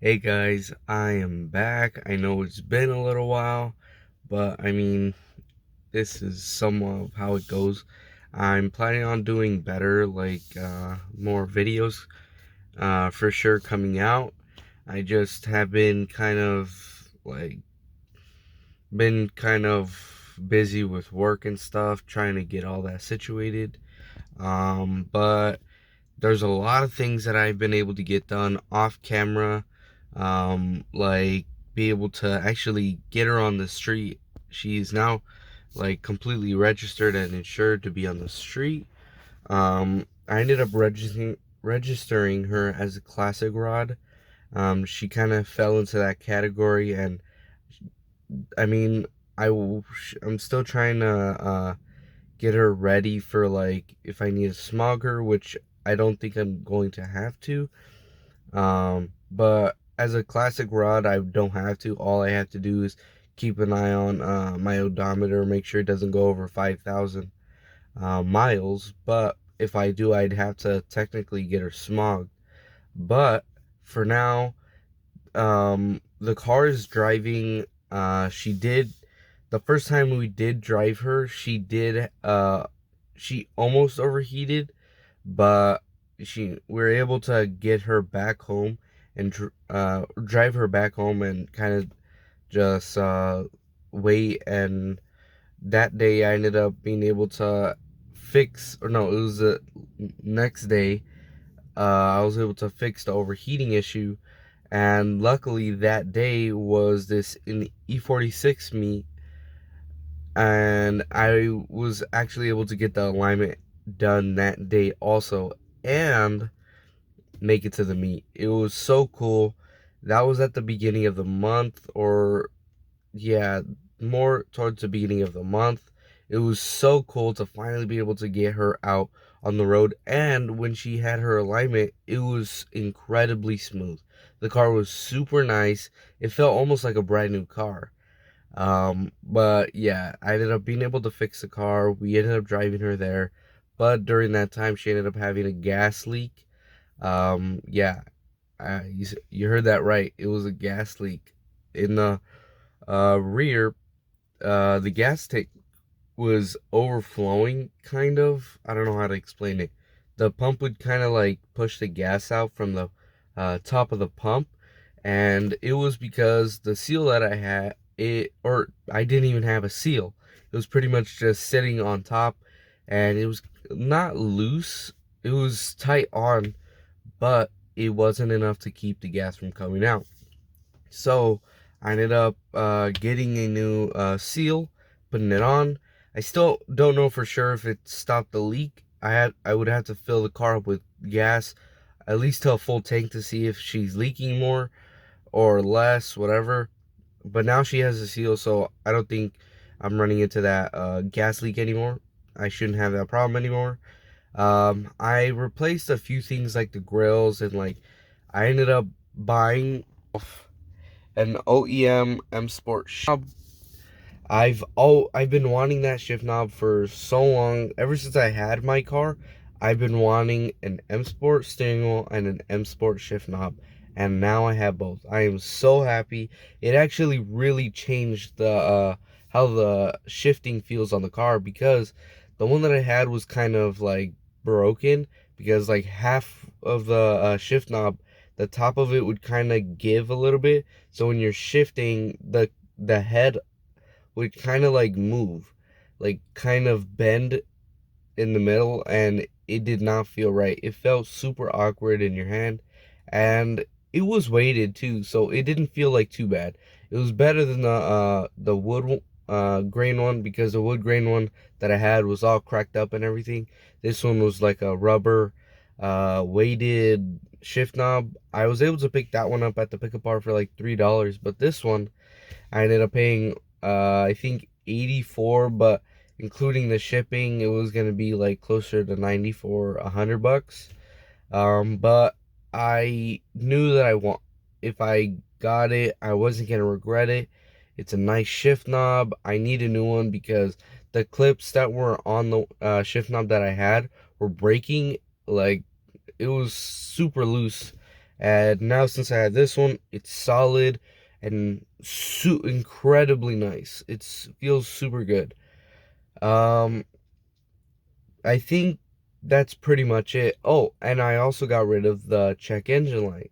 Hey guys, I am back. I know it's been a little while, but I mean, this is somewhat of how it goes. I'm planning on doing better, like more videos for sure coming out. I just have been kind of busy with work and stuff, trying to get all that situated. But there's a lot of things that I've been able to get done off camera, like be able to actually get her on the street. She's now like completely registered and insured to be on the street. I ended up registering her as a classic rod. She kind of fell into that category, and I mean, I'm still trying to get her ready for like if I need to smog her, which I don't think I'm going to have to. But as a classic rod, I don't have to. All I have to do is keep an eye on my odometer, make sure it doesn't go over 5,000 miles. But if I do, I'd have to technically get her smogged. But for now, the car is driving. She did the first time we did drive her. She almost overheated, but we were able to get her back home and drive her back home and kind of just wait. And that day I ended up being able to fix, or no, it was the next day. I was able to fix the overheating issue, and luckily that day was this in E46 meet, and I was actually able to get the alignment done that day also, and make it to the meet. It was so cool. That was at the beginning of the month, or yeah, more towards the beginning of the month. It was so cool to finally be able to get her out on the road. And when she had her alignment, it was incredibly smooth. The car was super nice. It felt almost like a brand new car. But yeah, I ended up being able to fix the car. We ended up driving her there. But during that time, she ended up having a gas leak. Yeah, you heard that right. It was a gas leak in the rear. The gas tank was overflowing, kind of. I don't know how to explain it. The pump would kind of like push the gas out from the top of the pump, and it was because the seal that I had, or I didn't even have a seal. It was pretty much just sitting on top, and it was not loose. It was tight on, but it wasn't enough to keep the gas from coming out. So I ended up getting a new seal, putting it on. I still don't know for sure if it stopped the leak. I would have to fill the car up with gas, at least to a full tank, to see if she's leaking more or less, whatever. But now she has a seal, so I don't think I'm running into that gas leak anymore. I shouldn't have that problem anymore. I replaced a few things like the grills, and like I ended up buying an OEM M Sport knob. I've been wanting that shift knob for so long. Ever since I had my car, I've been wanting an M Sport steering wheel and an M Sport shift knob, and now I have both. I am so happy. It actually really changed the how the shifting feels on the car, because the one that I had was kind of like broken, because like half of the shift knob, the top of it would kind of give a little bit. So when you're shifting, the head would kind of like move, like kind of bend in the middle, and it did not feel right. It felt super awkward in your hand, and it was weighted too, so it didn't feel like too bad. It was better than the wood grain one, because the wood grain one that I had was all cracked up and everything. This one was like a rubber weighted shift knob. I was able to pick that one up at the pickup bar for like $3, but this one I ended up paying I think 84, but including the shipping, it was gonna be like closer to 90 for $100. But I knew that if I got it, I wasn't gonna regret it. It's a nice shift knob. I need a new one because the clips that were on the shift knob that I had were breaking. Like, it was super loose, And now since I have this one, it's solid and incredibly nice. It feels super good. Um, I think that's pretty much it. Oh, and I also got rid of the check engine light.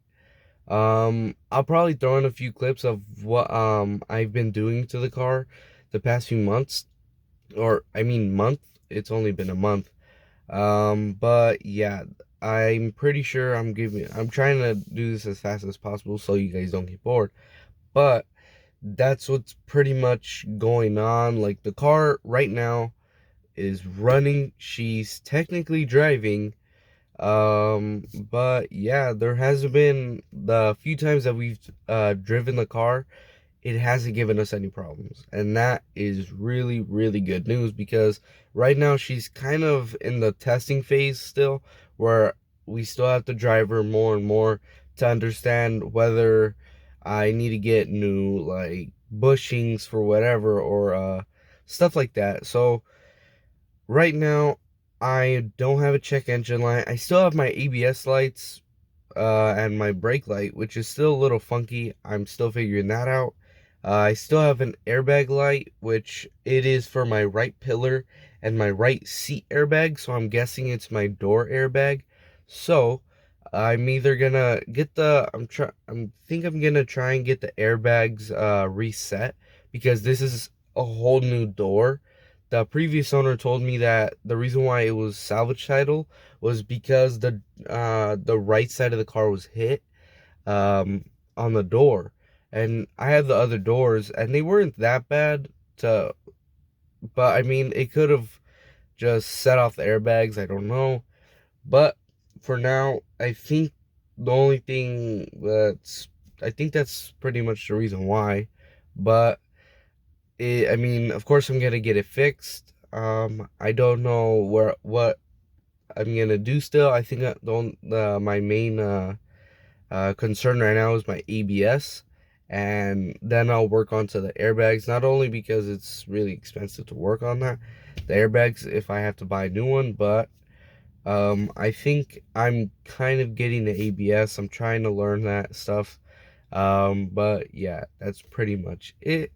I'll probably throw in a few clips of what I've been doing to the car the past few months, or I mean month. It's only been a month. But yeah, I'm pretty sure I'm trying to do this as fast as possible so you guys don't get bored. But that's what's pretty much going on. Like, the car right now is running. She's technically driving. But yeah, there has been the few times that we've driven the car, it hasn't given us any problems. And that is really, really good news, because right now she's kind of in the testing phase still, where we still have to drive her more and more to understand whether I need to get new, like, bushings for whatever, or stuff like that. So right now, I don't have a check engine light. I still have my ABS lights and my brake light, which is still a little funky. I'm still figuring that out. I still have an airbag light, which it is for my right pillar and my right seat airbag, so I'm guessing it's my door airbag. So I'm either gonna get I'm gonna try and get the airbags reset, because this is a whole new door. The previous owner told me that the reason why it was salvage title was because the right side of the car was hit um on the door, and I had the other doors and they weren't that bad to, but I mean, it could have just set off the airbags, I don't know. But for now, the only thing that's I think that's pretty much the reason why. But I mean, of course I'm gonna get it fixed. I don't know what I'm gonna do still. I think my main concern right now is my ABS, and then I'll work onto the airbags. Not only because it's really expensive to work on the airbags if I have to buy a new one, but I think I'm kind of getting the ABS. I'm trying to learn that stuff. But yeah, that's pretty much it.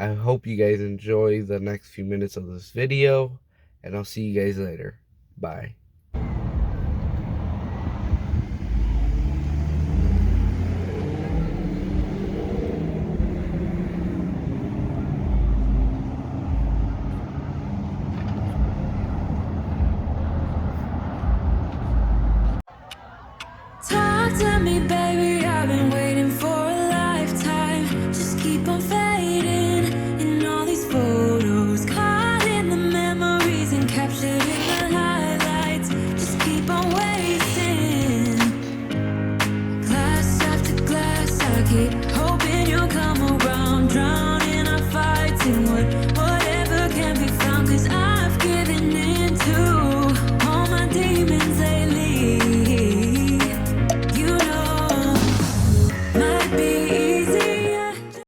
I hope you guys enjoy the next few minutes of this video, and I'll see you guys later. Bye. Talk to me, baby.